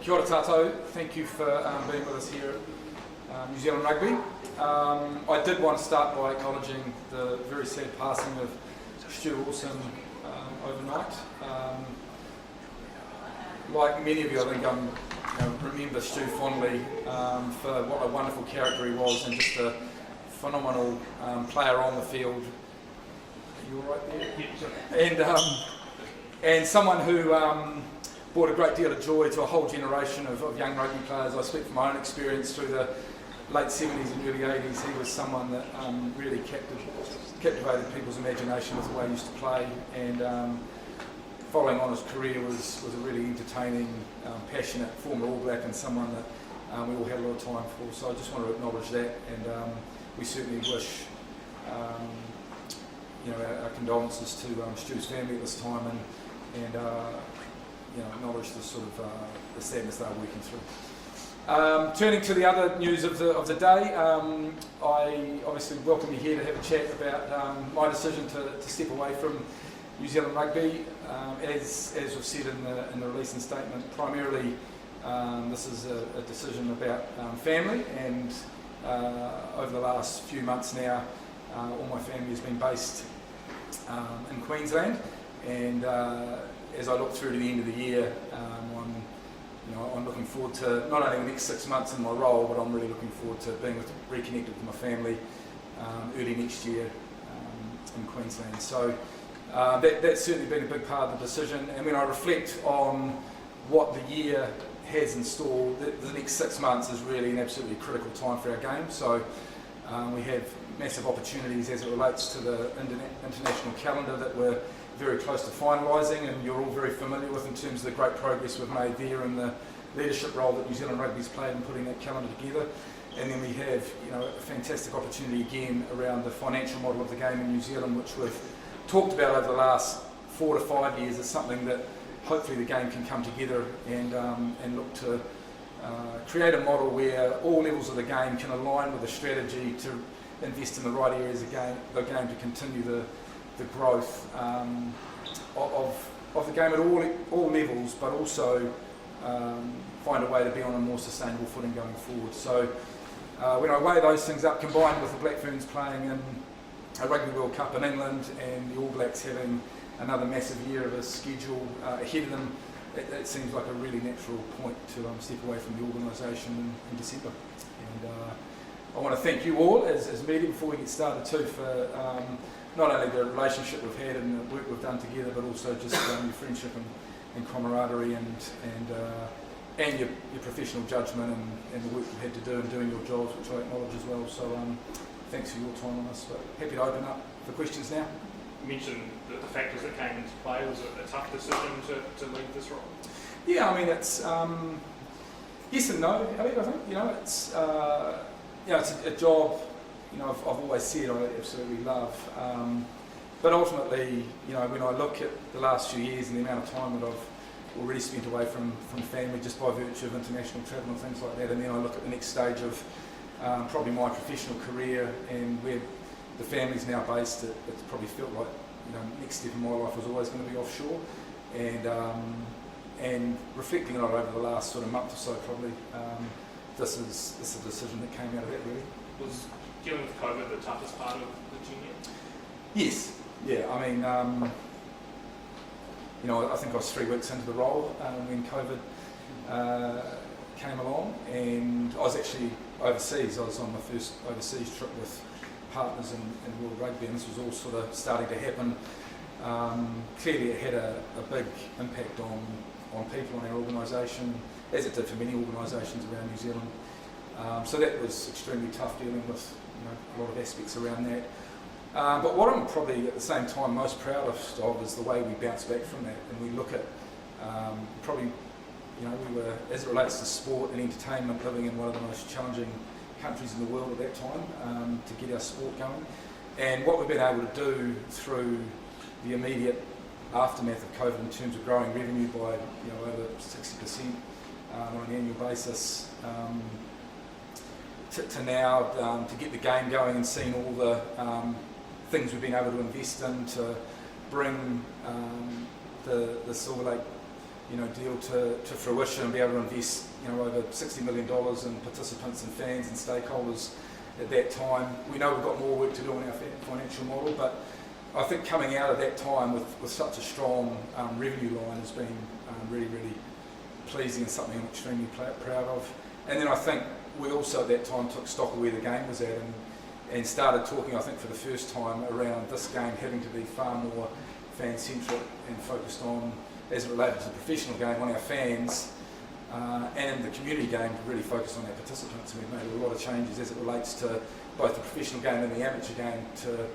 Kia ora tātou, thank you for being with us here at New Zealand Rugby. I did want to start by acknowledging the very sad passing of Stu Wilson overnight. Like many of you, I think remember Stu fondly for what a wonderful character he was and just a phenomenal player on the field. Are you all right there? And someone who brought a great deal of joy to a whole generation of young rugby players. I speak from my own experience through the late 70s and early 80s. He was someone that really captivated people's imagination with the way he used to play, and following on his career was a really entertaining, passionate former All Black, and someone that we all had a lot of time for. So I just want to acknowledge that, and we certainly wish our condolences to Stu's family at this time, and acknowledge the sort of the sadness they are working through. Turning to the other news of the day, I obviously welcome you here to have a chat about my decision to step away from New Zealand Rugby. As we've said in the release and statement, primarily this is a decision about family, and over the last few months now, all my family has been based in Queensland, and as I look through to the end of the year, I'm looking forward to not only the next 6 months in my role, but I'm really looking forward to being reconnected with my family early next year in Queensland. So that's certainly been a big part of the decision, and when I reflect on what the year has in store, the next 6 months is really an absolutely critical time for our game. So we have massive opportunities as it relates to the international calendar that we're very close to finalising, and you're all very familiar with in terms of the great progress we've made there and the leadership role that New Zealand Rugby's played in putting that calendar together. And then we have a fantastic opportunity again around the financial model of the game in New Zealand, which we've talked about over the last 4 to 5 years as something that hopefully the game can come together and look to create a model where all levels of the game can align with a strategy to invest in the right areas of the game to continue the growth of the game at all levels, but also find a way to be on a more sustainable footing going forward. So when I weigh those things up, combined with the Black Ferns playing in a Rugby World Cup in England and the All Blacks having another massive year of a schedule ahead of them, it seems like a really natural point to step away from the organisation in December. And I want to thank you all as media before we get started too for not only the relationship we've had and the work we've done together, but also just your friendship and camaraderie and your professional judgment and the work you've had to do in doing your jobs, which I acknowledge as well. So thanks for your time on this. But happy to open up for questions now. You mentioned the factors that came into play. Was it a tough decision to leave this role? Yeah, I mean it's yes and no. I think it's it's a job. I've always said I absolutely love, but ultimately, when I look at the last few years and the amount of time that I've already spent away from family just by virtue of international travel and things like that, and then I look at the next stage of probably my professional career and where the family's now based, it's probably felt like the next step in my life was always going to be offshore, and reflecting on it over the last sort of month or so, probably this is a decision that came out of that really. Was dealing with COVID the toughest part of the tenure? Yes, yeah. I mean, I think I was 3 weeks into the role when COVID came along, and I was actually overseas. I was on my first overseas trip with partners in World Rugby, and this was all sort of starting to happen. Clearly, it had a big impact on people in our organisation, as it did for many organisations around New Zealand. So that was extremely tough, dealing with a lot of aspects around that. But what I'm probably at the same time most proudest of is the way we bounced back from that, and we look at we were, as it relates to sport and entertainment, living in one of the most challenging countries in the world at that time to get our sport going, and what we've been able to do through the immediate aftermath of COVID in terms of growing revenue by over 60% on an annual basis. To now to get the game going and seeing all the things we've been able to invest in to bring the Silver Lake deal to fruition and be able to invest over $60 million in participants and fans and stakeholders at that time. We know we've got more work to do on our financial model, but I think coming out of that time with such a strong revenue line has been really, really pleasing and something I'm extremely proud of. And then I think we also at that time took stock of where the game was at and started talking, I think for the first time, around this game having to be far more fan-centric and focused on, as it related to the professional game, on our fans, and the community game to really focus on our participants. And we've made a lot of changes as it relates to both the professional game and the amateur game to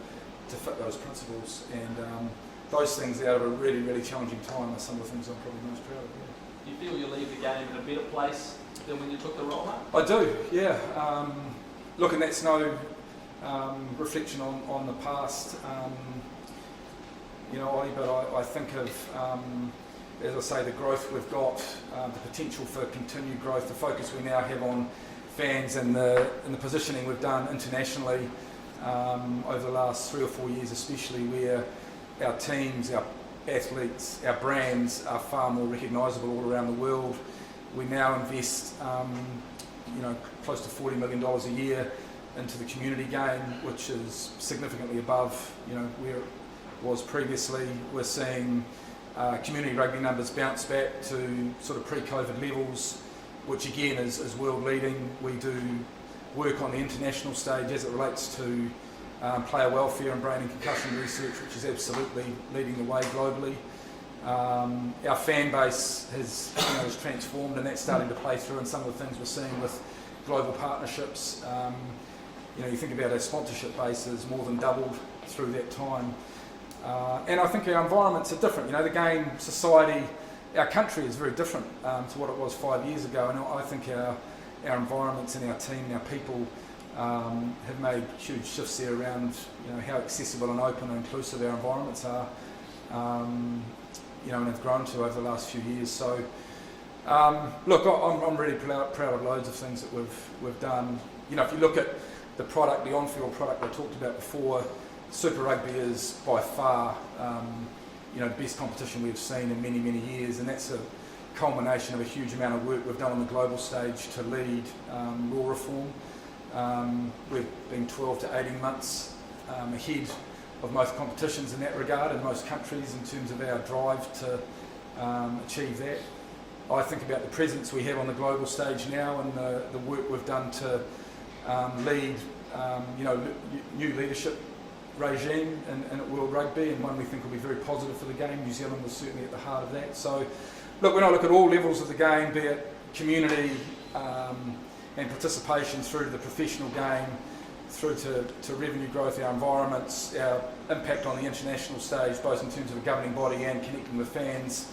fit those principles. And those things out of a really, really challenging time are some of the things I'm probably most proud of. Do you feel you leave the game in a better place than when you took the role up? I do, yeah. Look, and that's no reflection on the past, Ollie, but I think of, as I say, the growth we've got, the potential for continued growth, the focus we now have on fans and the positioning we've done internationally over the last 3 or 4 years, especially where our teams, our athletes, our brands are far more recognisable all around the world. We now invest, close to $40 million a year into the community game, which is significantly above, where it was previously. We're seeing community rugby numbers bounce back to sort of pre-COVID levels, which again is world leading. We do work on the international stage as it relates to player welfare and brain and concussion research, which is absolutely leading the way globally. Our fan base has transformed, and that's starting to play through in some of the things we're seeing with global partnerships. You think about our sponsorship base has more than doubled through that time. And I think our environments are different. The game, society, our country is very different to what it was 5 years ago, and I think our environments and our team and our people have made huge shifts there around how accessible and open and inclusive our environments are, and have grown to over the last few years. So, look, I'm really proud of loads of things that we've done. If you look at the product, the on-field product I talked about before, Super Rugby is by far the best competition we've seen in many, many years, and that's a culmination of a huge amount of work we've done on the global stage to lead law reform. We've been 12 to 18 months ahead of most competitions in that regard in most countries in terms of our drive to achieve that. I think about the presence we have on the global stage now and the work we've done to lead new leadership regime in World Rugby, and one we think will be very positive for the game. New Zealand was certainly at the heart of that. So look, when I look at all levels of the game, be it community and participation through to the professional game, through to revenue growth, our environments, our impact on the international stage, both in terms of a governing body and connecting with fans,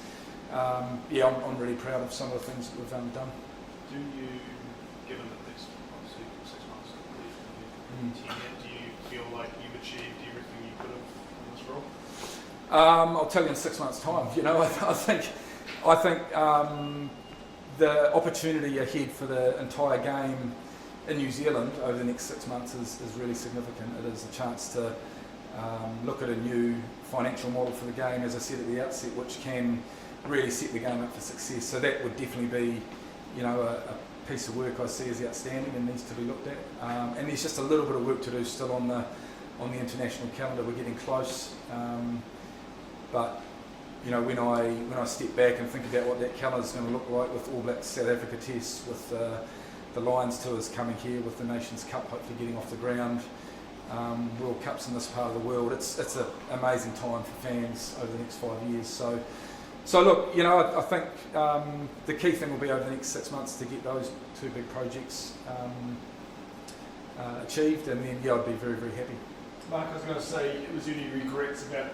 I'm really proud of some of the things that we've done. Do you, given that there's obviously 6 months to leave the tenure, do you feel like you've achieved everything you could have in this role? I'll tell you in 6 months' time. I think the opportunity ahead for the entire game in New Zealand over the next 6 months is really significant. It is a chance to look at a new financial model for the game, as I said at the outset, which can really set the game up for success. So that would definitely be, a piece of work I see as outstanding and needs to be looked at. And there's just a little bit of work to do still on the international calendar. We're getting close, but when I step back and think about what that calendar is going to look like with All Blacks South Africa tests, with the Lions tours coming here, with the Nations Cup hopefully getting off the ground, World Cups in this part of the world, it's an amazing time for fans over the next 5 years. So look, I think the key thing will be over the next 6 months to get those two big projects achieved, and then I'd be very, very happy. Mark, I was going to say, was there any regrets about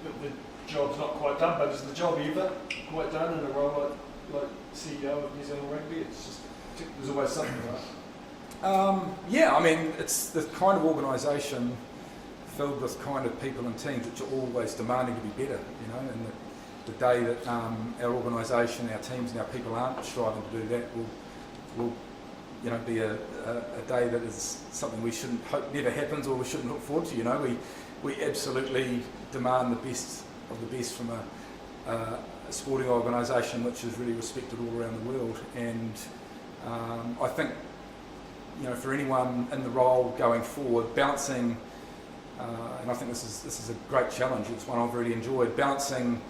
the job's not quite done, but is the job ever quite done in a role like CEO of New Zealand Rugby? It's just, there's always something, right? It's the kind of organisation filled with kind of people and teams which are always demanding to be better, and the day that our organisation, our teams and our people aren't striving to do that will be a day that is something we shouldn't hope never happens, or we shouldn't look forward to. We absolutely demand the best of the best from a sporting organisation which is really respected all around the world. And I think, for anyone in the role going forward, balancing, and I think this is a great challenge. It's one I've really enjoyed, balancing,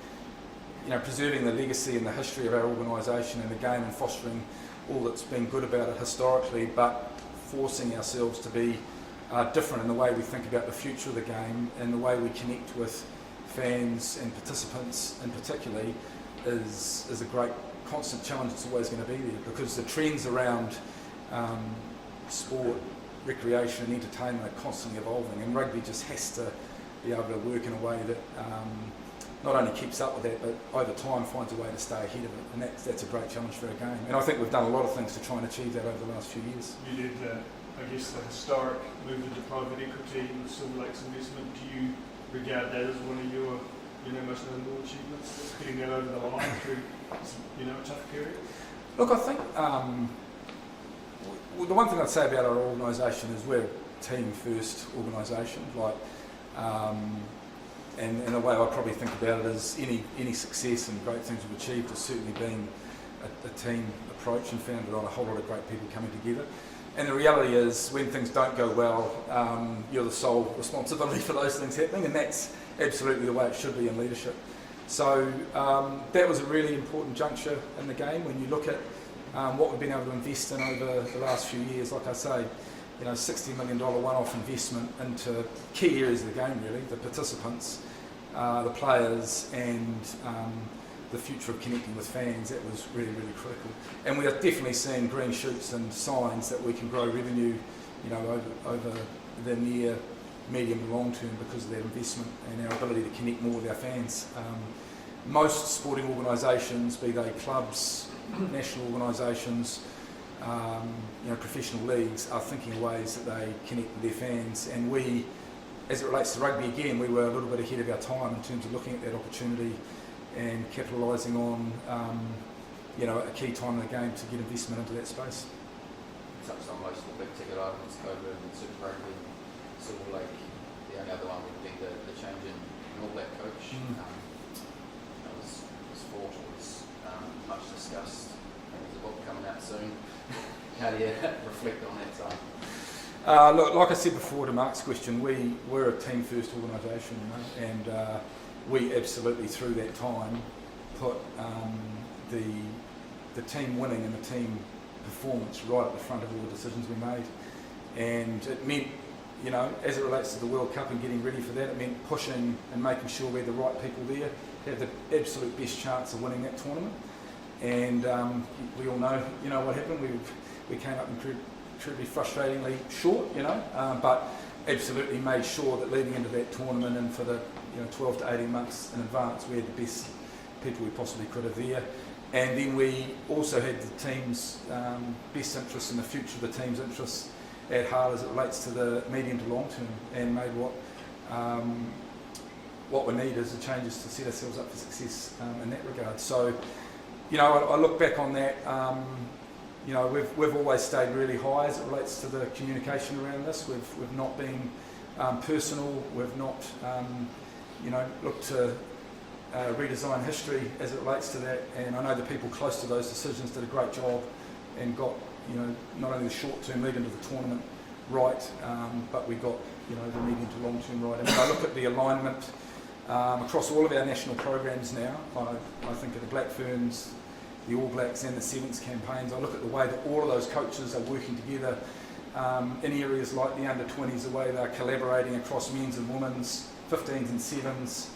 preserving the legacy and the history of our organisation and the game and fostering all that's been good about it historically, but forcing ourselves to be different in the way we think about the future of the game and the way we connect with fans and participants in particularly is a great constant challenge that's always going to be there, because the trends around sport, recreation and entertainment are constantly evolving, and rugby just has to be able to work in a way that not only keeps up with that, but over time finds a way to stay ahead of it, and that's a great challenge for our game. And I think we've done a lot of things to try and achieve that over the last few years. You did, I guess, the historic move into private equity with Silver Lake's investment. Do you regard that as one of your, most notable achievements, getting that over the line through, a tough period? Look, I think the one thing I'd say about our organisation is we're a team-first organisation. And the way I probably think about it is any success and great things we've achieved has certainly been a team approach and founded on a whole lot of great people coming together. And the reality is, when things don't go well, you're the sole responsibility for those things happening, and that's absolutely the way it should be in leadership. So that was a really important juncture in the game. When you look at what we've been able to invest in over the last few years, like I say, $60 million one-off investment into key areas of the game, really, the participants, the players, and the future of connecting with fans. That was really, really critical. And we are definitely seeing green shoots and signs that we can grow revenue, over the near, medium and long term because of that investment and our ability to connect more with our fans. Most sporting organisations, be they clubs, national organisations, professional leagues, are thinking of ways that they connect with their fans, and we, as it relates to rugby again, we were a little bit ahead of our time in terms of looking at that opportunity and capitalising on a key time in the game to get investment into that space. Touched on most of the big ticket items, COVID and Super Rugby, Silver Lake. The only other one would be the change in All Black coach. It was fought, it was much discussed. There's a book coming out soon. How do you reflect on that time? Look, like I said before to Mark's question, we're a team-first organisation, and we absolutely through that time put the team winning and the team performance right at the front of all the decisions we made. And it meant, as it relates to the World Cup and getting ready for that, it meant pushing and making sure we had the right people there, have the absolute best chance of winning that tournament. And we all know, what happened. We came up incredibly frustratingly short, but absolutely made sure that leading into that tournament and for the 12 to 18 months in advance, we had the best people we possibly could have there. And then we also had the team's best interests and the future of the team's interests at heart as it relates to the medium to long term, and made what we need is the changes to set ourselves up for success in that regard. So, I look back on that. We've always stayed really high as it relates to the communication around this. We've not been personal. We've not, looked to redesign history as it relates to that. And I know the people close to those decisions did a great job and got, not only the short-term lead into the tournament right, but we got, the medium to long-term right. And when I look at the alignment across all of our national programs now, I think of the Black Ferns, the All Blacks and the Sevens campaigns. I look at the way that all of those coaches are working together in areas like the under-20s, the way they're collaborating across men's and women's, 15s and 7s.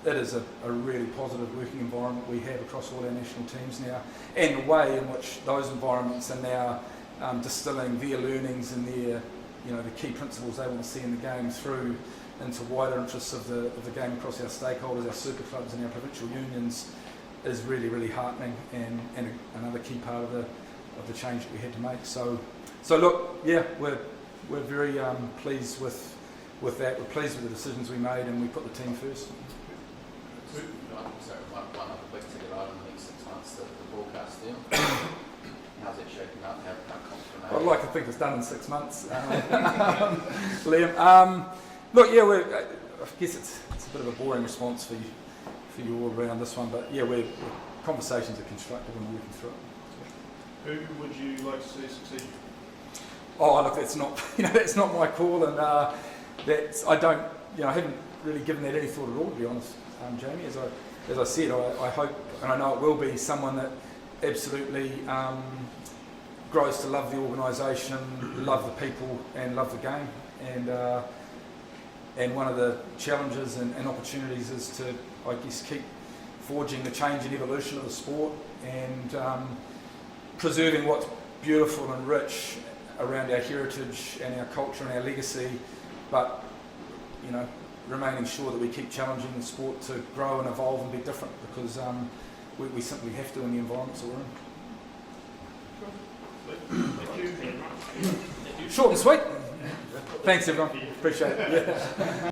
It is a really positive working environment we have across all our national teams now, and the way in which those environments are now distilling their learnings and their, the key principles they want to see in the game through into wider interests of the game across our stakeholders, our super clubs and our provincial unions, is really, really heartening and another key part of the change that we had to make. So look, yeah, we're very pleased with that. We're pleased with the decisions we made, and we put the team first. So one other big ticket item in the next 6 months, the broadcast deal. How's it shaping up? How confident are you? I'd like to think it's done in 6 months, Liam. Look, yeah, I guess it's a bit of a boring response you all around this one. But yeah, conversations are constructive and we're working through it. Who would you like to see succeed? Oh, look, that's not that's not my call, and I haven't really given that any thought at all, to be honest, Jamie. As I said, I hope, and I know it will be, someone that absolutely grows to love the organisation, love the people, and love the game. And one of the challenges and opportunities is to, I guess, keep forging the change and evolution of the sport and preserving what's beautiful and rich around our heritage and our culture and our legacy, but remaining sure that we keep challenging the sport to grow and evolve and be different, because we simply have to in the environments that we're in. Thank you. Thank you very much. Short and sweet. Thanks everyone. Appreciate it. Yeah.